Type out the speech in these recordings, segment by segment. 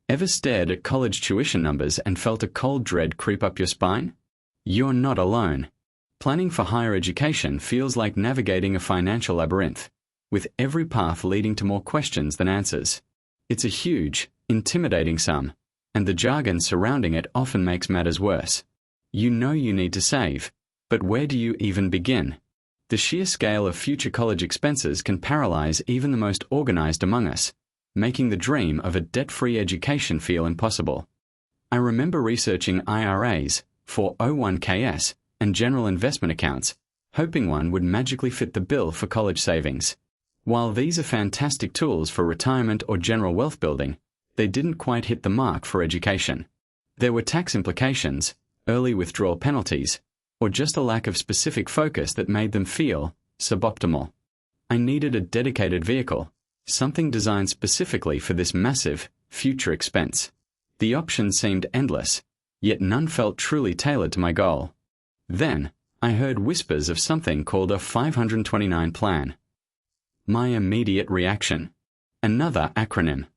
Ever stared at college tuition numbers and felt a cold dread creep up your spine? You're not alone. Planning for higher education feels like navigating a financial labyrinth, with every path leading to more questions than answers. It's a huge, intimidating sum, and the jargon surrounding it often makes matters worse. You know you need to save, but where do you even begin? The sheer scale of future college expenses can paralyze even the most organized among us, making the dream of a debt-free education feel impossible. I remember researching IRAs, 401ks, and general investment accounts, hoping one would magically fit the bill for college savings. While these are fantastic tools for retirement or general wealth building, they didn't quite hit the mark for education. There were tax implications, early withdrawal penalties, or just a lack of specific focus that made them feel suboptimal. I needed a dedicated vehicle, something designed specifically for this massive, future expense. The options seemed endless, yet none felt truly tailored to my goal. Then, I heard whispers of something called a 529 plan. My immediate reaction. Another acronym.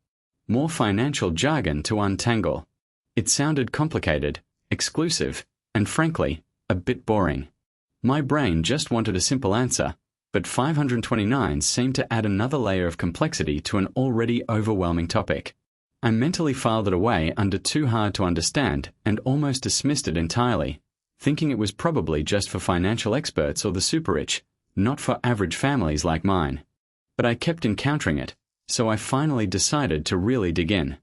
More financial jargon to untangle. It sounded complicated, exclusive, and frankly, a bit boring. My brain just wanted a simple answer, but 529 seemed to add another layer of complexity to an already overwhelming topic. I mentally filed it away under too hard to understand and almost dismissed it entirely, thinking it was probably just for financial experts or the super rich, not for average families like mine. But I kept encountering it, so I finally decided to really dig in.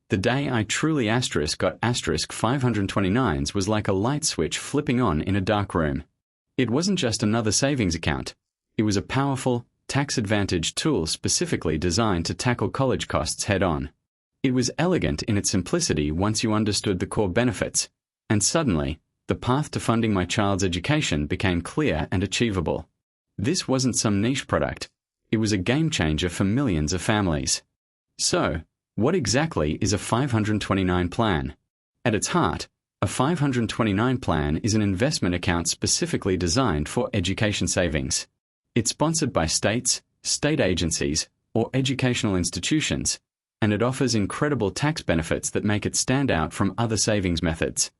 The day I truly got 529s was like a light switch flipping on in a dark room. It wasn't just another savings account. It was a powerful, tax-advantaged tool specifically designed to tackle college costs head-on. It was elegant in its simplicity once you understood the core benefits, and suddenly, the path to funding my child's education became clear and achievable. This wasn't some niche product. It was a game-changer for millions of families. So, what exactly is a 529 plan? At its heart, a 529 plan is an investment account specifically designed for education savings. It's sponsored by states, state agencies, or educational institutions, and it offers incredible tax benefits that make it stand out from other savings methods.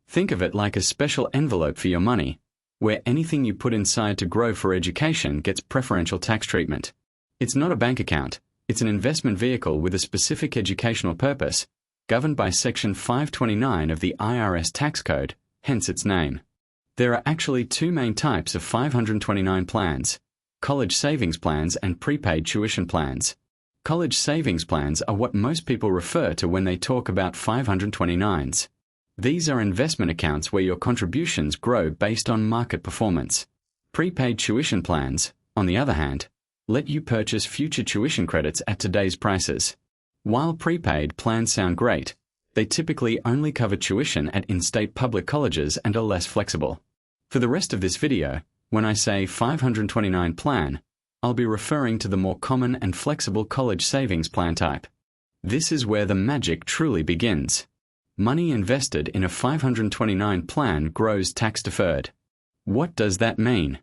Think of it like a special envelope for your money, where anything you put inside to grow for education gets preferential tax treatment. It's not a bank account, it's an investment vehicle with a specific educational purpose, governed by Section 529 of the IRS tax code, hence its name. There are actually two main types of 529 plans: college savings plans and prepaid tuition plans. College savings plans are what most people refer to when they talk about 529s. These are investment accounts where your contributions grow based on market performance. Prepaid tuition plans, on the other hand, let you purchase future tuition credits at today's prices. While prepaid plans sound great, they typically only cover tuition at in-state public colleges and are less flexible. For the rest of this video, when I say 529 plan, I'll be referring to the more common and flexible college savings plan type. This is where the magic truly begins. Money invested in a 529 plan grows tax-deferred. What does that mean?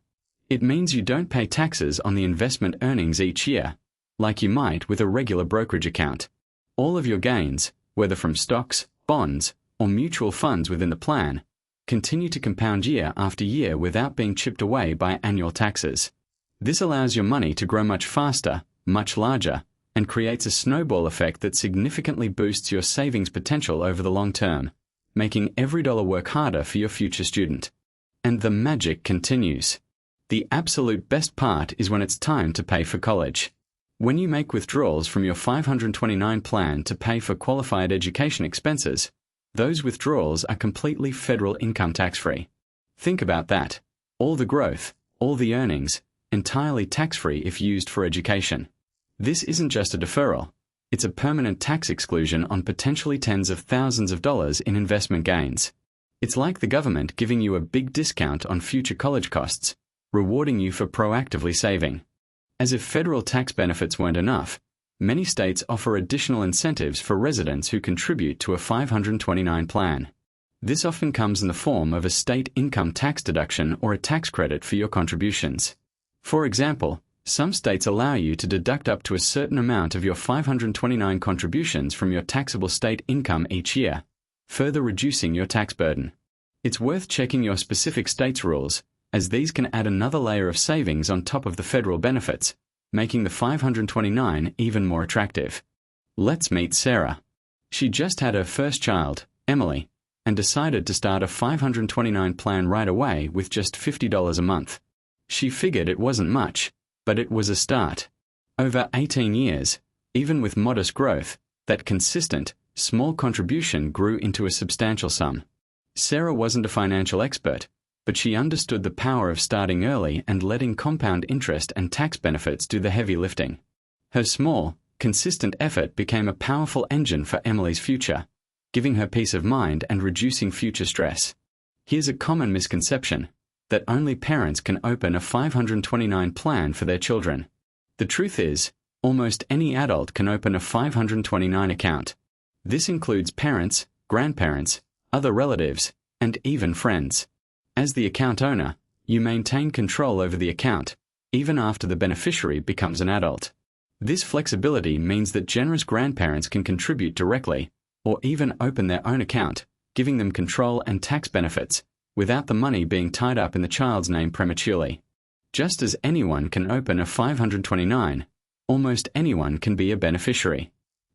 It means you don't pay taxes on the investment earnings each year, like you might with a regular brokerage account. All of your gains, whether from stocks, bonds, or mutual funds within the plan, continue to compound year after year without being chipped away by annual taxes. This allows your money to grow much faster, much larger, and creates a snowball effect that significantly boosts your savings potential over the long term, making every dollar work harder for your future student. And the magic continues. The absolute best part is when it's time to pay for college. When you make withdrawals from your 529 plan to pay for qualified education expenses, those withdrawals are completely federal income tax-free. Think about that. All the growth, all the earnings, entirely tax-free if used for education. This isn't just a deferral. It's a permanent tax exclusion on potentially tens of thousands of dollars in investment gains. It's like the government giving you a big discount on future college costs, rewarding you for proactively saving. As if federal tax benefits weren't enough, many states offer additional incentives for residents who contribute to a 529 plan. This often comes in the form of a state income tax deduction or a tax credit for your contributions. For example, Some states allow you to deduct up to a certain amount of your 529 contributions from your taxable state income each year, further reducing your tax burden. It's worth checking your specific state's rules, as these can add another layer of savings on top of the federal benefits, making the 529 even more attractive. Let's meet Sarah. She just had her first child, Emily, and decided to start a 529 plan right away with just $50 a month. She figured it wasn't much, but it was a start. Over 18 years, even with modest growth, that consistent, small contribution grew into a substantial sum. Sarah wasn't a financial expert, but she understood the power of starting early and letting compound interest and tax benefits do the heavy lifting. Her small, consistent effort became a powerful engine for Emily's future, giving her peace of mind and reducing future stress. Here's a common misconception: that only parents can open a 529 plan for their children. The truth is, almost any adult can open a 529 account. This includes parents, grandparents, other relatives, and even friends. As the account owner, you maintain control over the account, even after the beneficiary becomes an adult. This flexibility means that generous grandparents can contribute directly, or even open their own account, giving them control and tax benefits, without the money being tied up in the child's name prematurely. Just as anyone can open a 529, almost anyone can be a beneficiary.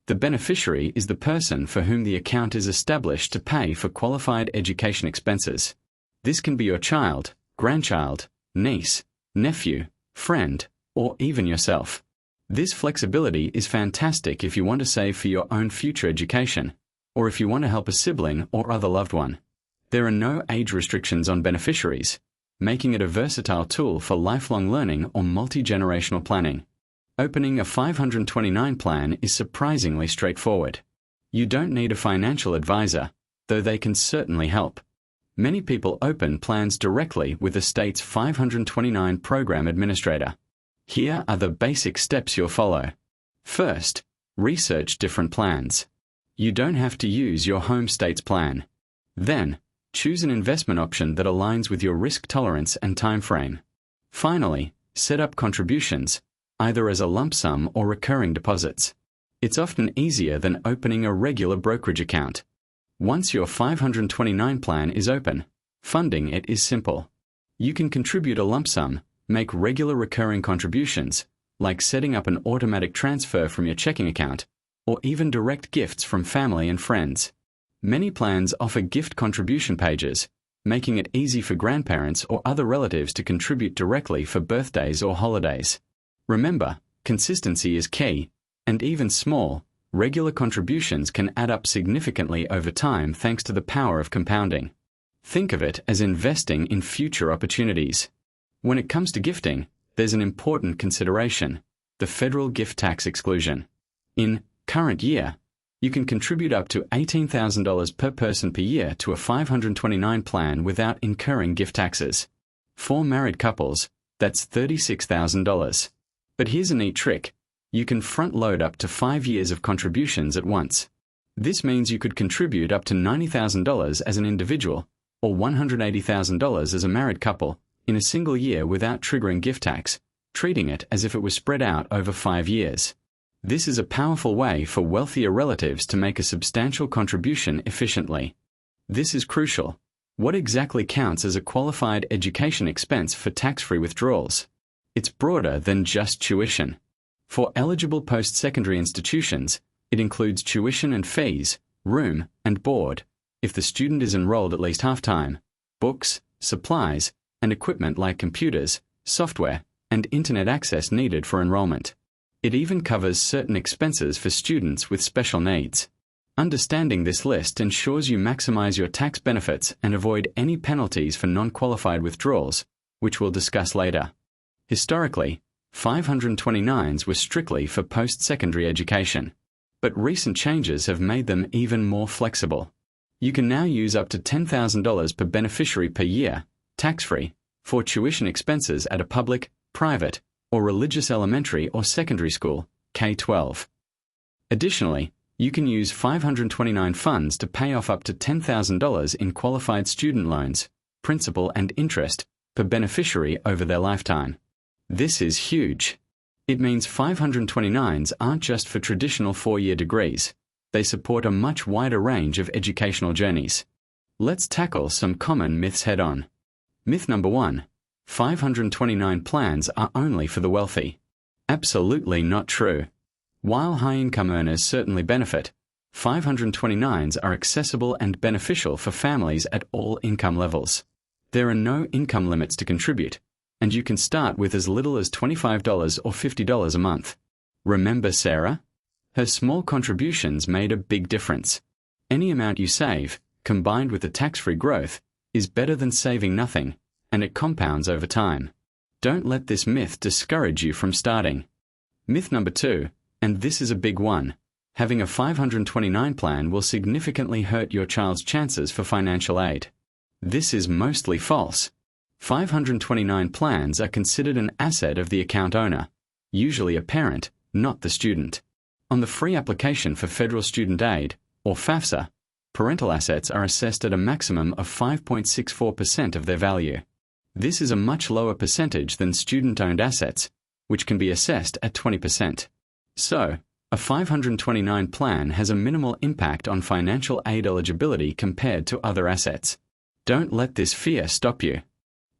The beneficiary is the person for whom the account is established to pay for qualified education expenses. This can be your child, grandchild, niece, nephew, friend, or even yourself. This flexibility is fantastic if you want to save for your own future education, or if you want to help a sibling or other loved one. There are no age restrictions on beneficiaries, making it a versatile tool for lifelong learning or multi-generational planning. Opening a 529 plan is surprisingly straightforward. You don't need a financial advisor, though they can certainly help. Many people open plans directly with the state's 529 program administrator. Here are the basic steps you'll follow. First, research different plans. You don't have to use your home state's plan. Then, choose an investment option that aligns with your risk tolerance and time frame. Finally, set up contributions, either as a lump sum or recurring deposits. It's often easier than opening a regular brokerage account. Once your 529 plan is open, funding it is simple. You can contribute a lump sum, make regular recurring contributions, like setting up an automatic transfer from your checking account, or even direct gifts from family and friends. Many plans offer gift contribution pages, making it easy for grandparents or other relatives to contribute directly for birthdays or holidays. Remember, consistency is key, and even small, regular contributions can add up significantly over time thanks to the power of compounding. Think of it as investing in future opportunities. When it comes to gifting, there's an important consideration: the federal gift tax exclusion. In current year, you can contribute up to $18,000 per person per year to a 529 plan without incurring gift taxes. For married couples, that's $36,000. But here's a neat trick: you can front-load up to 5 years of contributions at once. This means you could contribute up to $90,000 as an individual, or $180,000 as a married couple, in a single year without triggering gift tax, treating it as if it was spread out over 5 years. This is a powerful way for wealthier relatives to make a substantial contribution efficiently. This is crucial. What exactly counts as a qualified education expense for tax-free withdrawals? It's broader than just tuition. For eligible post-secondary institutions, it includes tuition and fees, room and board, if the student is enrolled at least half-time, books, supplies, and equipment like computers, software, and internet access needed for enrollment. It even covers certain expenses for students with special needs. Understanding this list ensures you maximize your tax benefits and avoid any penalties for non-qualified withdrawals, which we'll discuss later. Historically, 529s were strictly for post-secondary education, but recent changes have made them even more flexible. You can now use up to $10,000 per beneficiary per year, tax-free, for tuition expenses at a public, private, or religious elementary or secondary school, K-12. Additionally, you can use 529 funds to pay off up to $10,000 in qualified student loans, principal and interest, per beneficiary over their lifetime. This is huge. It means 529s aren't just for traditional 4-year degrees. They support a much wider range of educational journeys. Let's tackle some common myths head-on. Myth number 1. 529 plans are only for the wealthy. Absolutely not true. While high-income earners certainly benefit, 529s are accessible and beneficial for families at all income levels. There are no income limits to contribute, and you can start with as little as $25 or $50 a month. Remember Sarah? Her small contributions made a big difference. Any amount you save, combined with the tax-free growth, is better than saving nothing, and it compounds over time. Don't let this myth discourage you from starting. Myth number 2, and this is a big one. Having a 529 plan will significantly hurt your child's chances for financial aid. This is mostly false. 529 plans are considered an asset of the account owner, usually a parent, not the student. On the free application for federal student aid, or FAFSA, parental assets are assessed at a maximum of 5.64% of their value. This is a much lower percentage than student-owned assets, which can be assessed at 20%. So, a 529 plan has a minimal impact on financial aid eligibility compared to other assets. Don't let this fear stop you.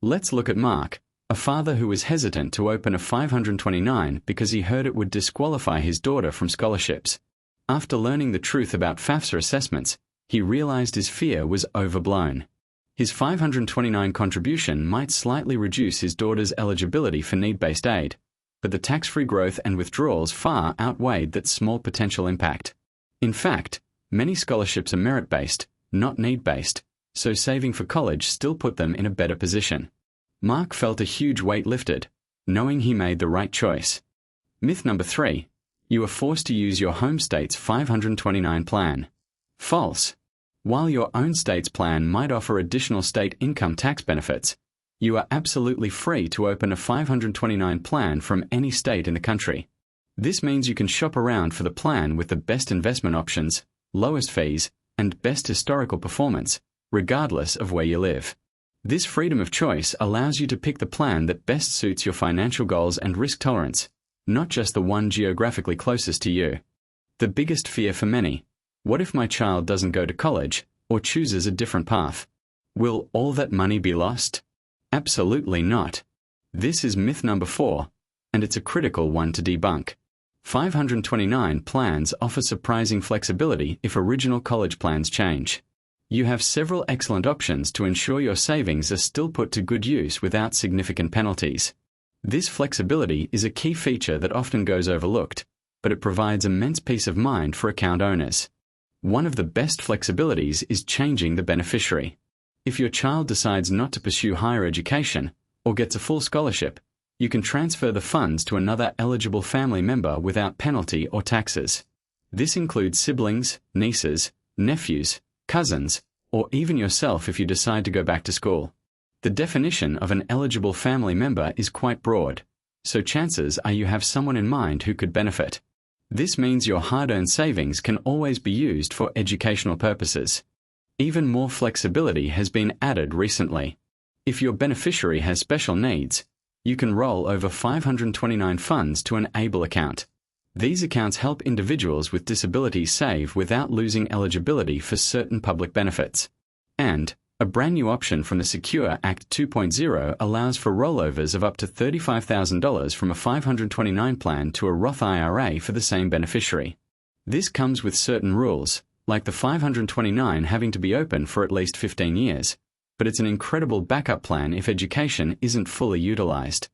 Let's look at Mark, a father who was hesitant to open a 529 because he heard it would disqualify his daughter from scholarships. After learning the truth about FAFSA assessments, he realized his fear was overblown. His 529 contribution might slightly reduce his daughter's eligibility for need-based aid, but the tax-free growth and withdrawals far outweighed that small potential impact. In fact, many scholarships are merit-based, not need-based, so saving for college still put them in a better position. Mark felt a huge weight lifted, knowing he made the right choice. Myth number 3. You are forced to use your home state's 529 plan. False. While your own state's plan might offer additional state income tax benefits, you are absolutely free to open a 529 plan from any state in the country. This means you can shop around for the plan with the best investment options, lowest fees, and best historical performance, regardless of where you live. This freedom of choice allows you to pick the plan that best suits your financial goals and risk tolerance, not just the one geographically closest to you. The biggest fear for many: what if my child doesn't go to college or chooses a different path? Will all that money be lost? Absolutely not. This is myth number 4, and it's a critical one to debunk. 529 plans offer surprising flexibility if original college plans change. You have several excellent options to ensure your savings are still put to good use without significant penalties. This flexibility is a key feature that often goes overlooked, but it provides immense peace of mind for account owners. One of the best flexibilities is changing the beneficiary. If your child decides not to pursue higher education or gets a full scholarship, you can transfer the funds to another eligible family member without penalty or taxes. This includes siblings, nieces, nephews, cousins, or even yourself if you decide to go back to school. The definition of an eligible family member is quite broad, so chances are you have someone in mind who could benefit. This means your hard-earned savings can always be used for educational purposes. Even more flexibility has been added recently. If your beneficiary has special needs, you can roll over 529 funds to an ABLE account. These accounts help individuals with disabilities save without losing eligibility for certain public benefits. And a brand new option from the Secure Act 2.0 allows for rollovers of up to $35,000 from a 529 plan to a Roth IRA for the same beneficiary. This comes with certain rules, like the 529 having to be open for at least 15 years, but it's an incredible backup plan if education isn't fully utilized.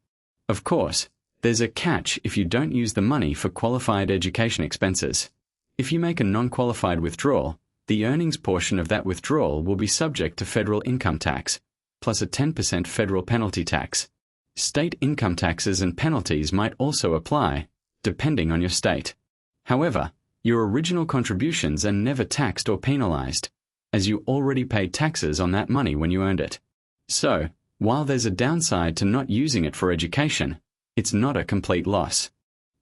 Of course, there's a catch if you don't use the money for qualified education expenses. If you make a non-qualified withdrawal, the earnings portion of that withdrawal will be subject to federal income tax, plus a 10% federal penalty tax. State income taxes and penalties might also apply, depending on your state. However, your original contributions are never taxed or penalized, as you already paid taxes on that money when you earned it. So, while there's a downside to not using it for education, it's not a complete loss.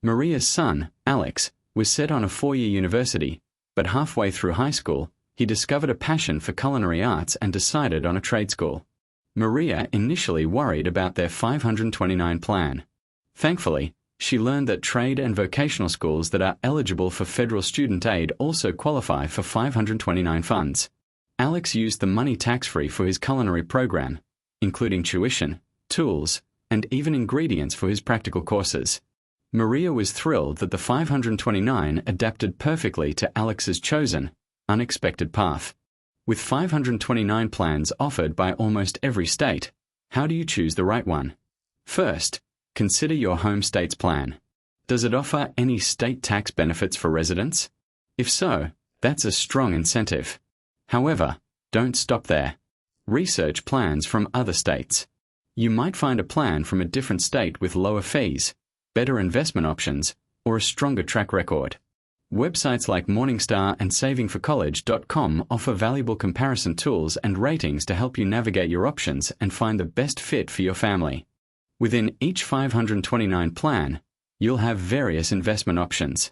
Maria's son, Alex, was set on a 4-year university, but halfway through high school, he discovered a passion for culinary arts and decided on a trade school. Maria initially worried about their 529 plan. Thankfully, She learned that trade and vocational schools that are eligible for federal student aid also qualify for 529 funds. Alex used the money tax-free for his culinary program, including tuition, tools, and even ingredients for his practical courses. Maria was thrilled that the 529 adapted perfectly to Alex's chosen, unexpected path. With 529 plans offered by almost every state, how do you choose the right one? First, consider your home state's plan. Does it offer any state tax benefits for residents? If so, that's a strong incentive. However, don't stop there. Research plans from other states. You might find a plan from a different state with lower fees, better investment options, or a stronger track record. Websites like Morningstar and SavingForCollege.com offer valuable comparison tools and ratings to help you navigate your options and find the best fit for your family. Within each 529 plan, you'll have various investment options.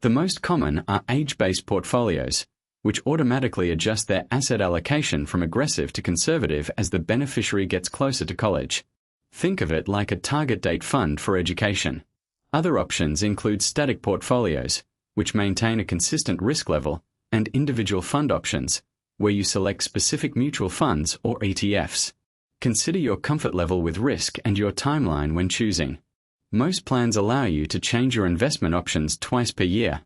The most common are age-based portfolios, which automatically adjust their asset allocation from aggressive to conservative as the beneficiary gets closer to college. Think of it like a target date fund for education. Other options include static portfolios, which maintain a consistent risk level, and individual fund options, where you select specific mutual funds or ETFs. Consider your comfort level with risk and your timeline when choosing. Most plans allow you to change your investment options twice per year.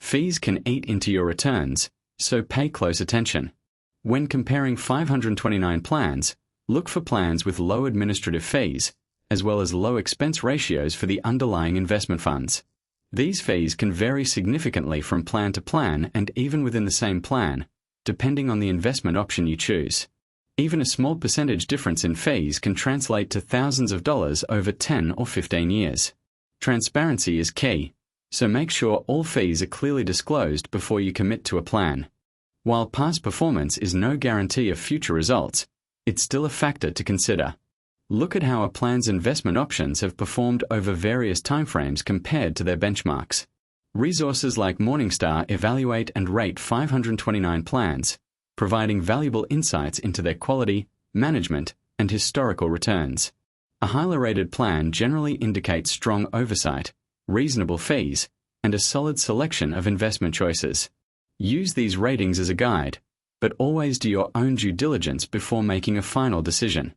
Fees can eat into your returns, so pay close attention. When comparing 529 plans, look for plans with low administrative fees, as well as low expense ratios for the underlying investment funds. These fees can vary significantly from plan to plan and even within the same plan, depending on the investment option you choose. Even a small percentage difference in fees can translate to thousands of dollars over 10 or 15 years. Transparency is key, so make sure all fees are clearly disclosed before you commit to a plan. While past performance is no guarantee of future results, it's still a factor to consider. Look at how a plan's investment options have performed over various timeframes compared to their benchmarks. Resources like Morningstar evaluate and rate 529 plans, providing valuable insights into their quality, management, and historical returns. A highly rated plan generally indicates strong oversight, reasonable fees, and a solid selection of investment choices. Use these ratings as a guide, but always do your own due diligence before making a final decision.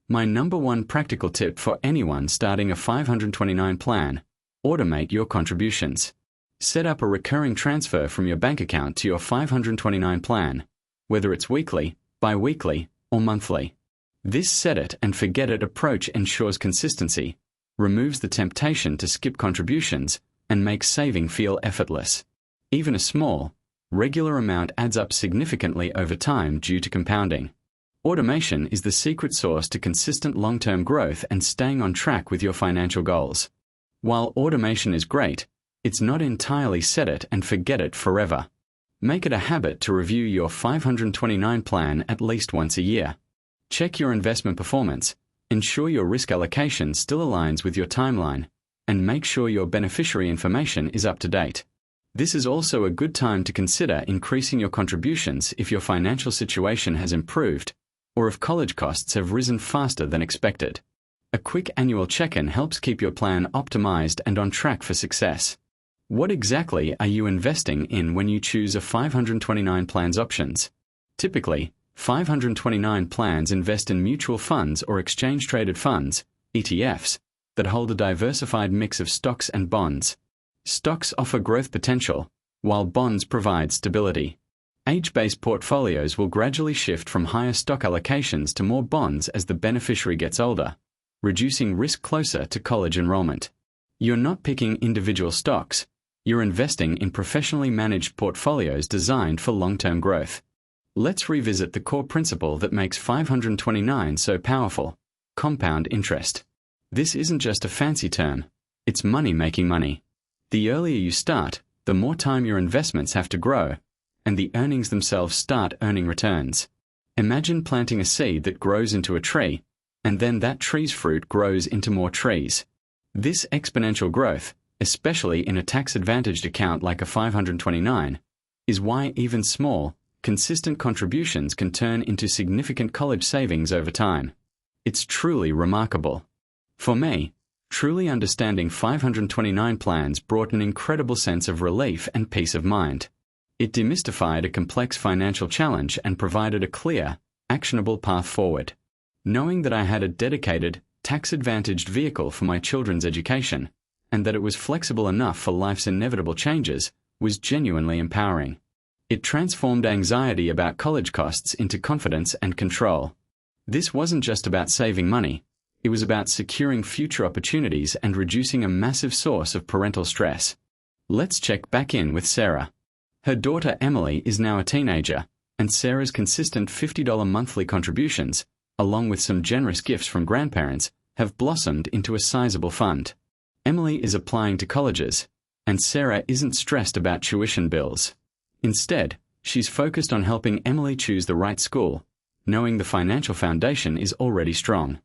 My number one practical tip for anyone starting a 529 plan: automate your contributions. Set up a recurring transfer from your bank account to your 529 plan, whether it's weekly, bi-weekly, or monthly. This set it and forget it approach ensures consistency, removes the temptation to skip contributions, and makes saving feel effortless. Even a small, regular amount adds up significantly over time due to compounding. Automation is the secret sauce to consistent long-term growth and staying on track with your financial goals. While automation is great, it's not entirely set it and forget it forever. Make it a habit to review your 529 plan at least once a year. Check your investment performance, ensure your risk allocation still aligns with your timeline, and make sure your beneficiary information is up to date. This is also a good time to consider increasing your contributions if your financial situation has improved, or if college costs have risen faster than expected. A quick annual check-in helps keep your plan optimized and on track for success. What exactly are you investing in when you choose a 529 plans options? Typically, 529 plans invest in mutual funds or exchange-traded funds, ETFs, that hold a diversified mix of stocks and bonds. Stocks offer growth potential, while bonds provide stability. Age-based portfolios will gradually shift from higher stock allocations to more bonds as the beneficiary gets older, reducing risk closer to college enrollment. You're not picking individual stocks, you're investing in professionally managed portfolios designed for long-term growth. Let's revisit the core principle that makes 529 so powerful: compound interest. This isn't just a fancy term, it's money making money. The earlier you start, the more time your investments have to grow, and the earnings themselves start earning returns. Imagine planting a seed that grows into a tree, and then that tree's fruit grows into more trees. This exponential growth, especially in a tax-advantaged account like a 529, is why even small, consistent contributions can turn into significant college savings over time. It's truly remarkable. For me, Truly understanding 529 plans brought an incredible sense of relief and peace of mind. It demystified a complex financial challenge and provided a clear, actionable path forward. Knowing that I had a dedicated, tax-advantaged vehicle for my children's education, and that it was flexible enough for life's inevitable changes, was genuinely empowering. It transformed anxiety about college costs into confidence and control. This wasn't just about saving money. It was about securing future opportunities and reducing a massive source of parental stress. Let's check back in with Sarah. Her daughter Emily is now a teenager, and Sarah's consistent $50 monthly contributions, along with some generous gifts from grandparents, have blossomed into a sizable fund. Emily is applying to colleges, and Sarah isn't stressed about tuition bills. Instead, she's focused on helping Emily choose the right school, knowing the financial foundation is already strong.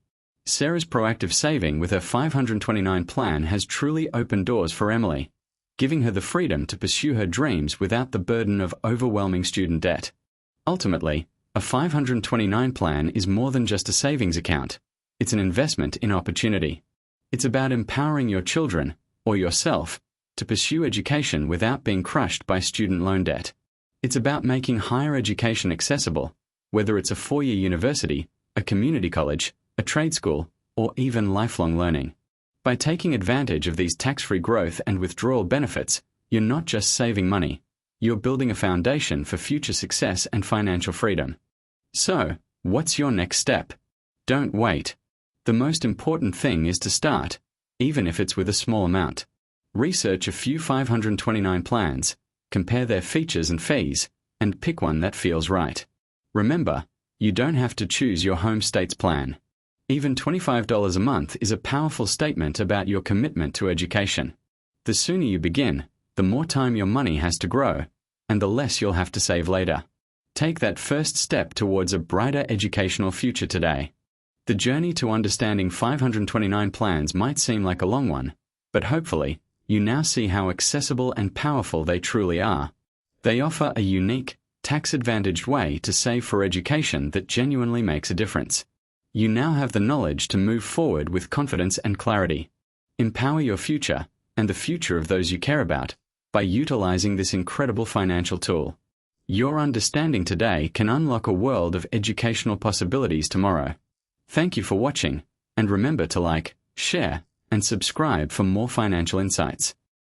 Sarah's proactive saving with her 529 plan has truly opened doors for Emily, giving her the freedom to pursue her dreams without the burden of overwhelming student debt. Ultimately, a 529 plan is more than just a savings account. It's an investment in opportunity. It's about empowering your children, or yourself, to pursue education without being crushed by student loan debt. It's about making higher education accessible, whether it's a four-year university, a community college, a trade school, or even lifelong learning. By taking advantage of these tax-free growth and withdrawal benefits, you're not just saving money, you're building a foundation for future success and financial freedom. So, what's your next step? Don't wait. The most important thing is to start, even if it's with a small amount. Research a few 529 plans, compare their features and fees, and pick one that feels right. Remember, you don't have to choose your home state's plan. Even $25 a month is a powerful statement about your commitment to education. The sooner you begin, the more time your money has to grow, and the less you'll have to save later. Take that first step towards a brighter educational future today. The journey to understanding 529 plans might seem like a long one, but hopefully, you now see how accessible and powerful they truly are. They offer a unique, tax-advantaged way to save for education that genuinely makes a difference. You now have the knowledge to move forward with confidence and clarity. Empower your future, and the future of those you care about, by utilizing this incredible financial tool. Your understanding today can unlock a world of educational possibilities tomorrow. Thank you for watching, and remember to like, share, and subscribe for more financial insights.